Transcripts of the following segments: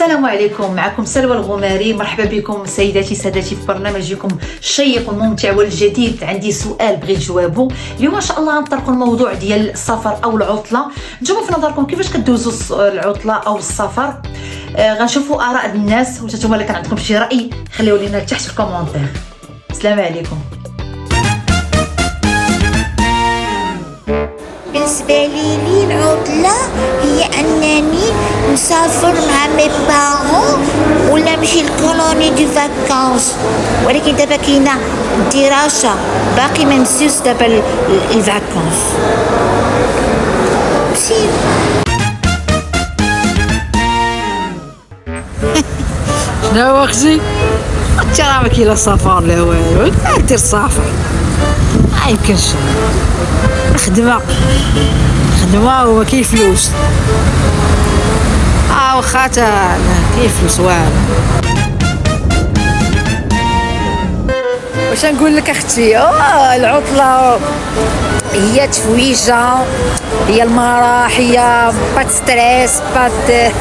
السلام عليكم، معكم سلوى الغماري. مرحبا بكم سيداتي سادتي في برنامجكم الشيق والممتع والجديد. عندي سؤال بغيت جوابه اليوم ان شاء الله. غنطرقوا الموضوع ديال السفر او العطله. نتوما في نظركم كيفاش كدوزوا العطله او السفر؟ غنشوفوا اراء الناس، واش نتوما اللي كان عندكم شي راي خليوه لينا تحت في الكومونتير. السلام عليكم. بالنسبة لي العطلة هي أنني نسافر مع مي بارون ولا نمشي لكولوني دو فاكونس، ولكن دابا كاينة الدراسة باقي ما نسيوش دابا الفاكونس. مشي شنو اختي؟ انت راه ما كاين لا سفر لا والو، دير سافر ما يمكنش. خدمه وما كاين فلوس. واخا كاين فلوس والو. واش نقول لك اختي؟ العطله هي تفويجه، هي المراح، هي بات ستريس بات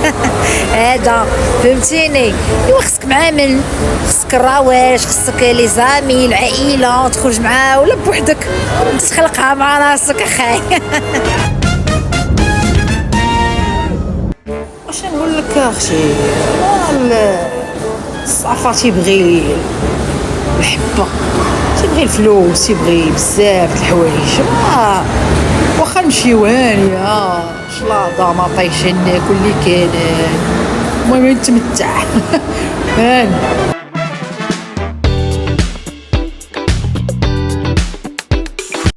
هذا فهمتيني. ايوا خصك مع من، خصك الرواش، خصك لي زامي، العائله، تخرج معاه ولا بوحدك تخلقها مع راسك اخاي. واش نقول لك اختي؟ السفر تيبغي الحبه، تيبغي الفلوس، تيبغي بزاف د الحوايج. واخا نمشيو هانيه شلاضه ما طيشين ناكل اللي كاين، المهم نتمتع. هاني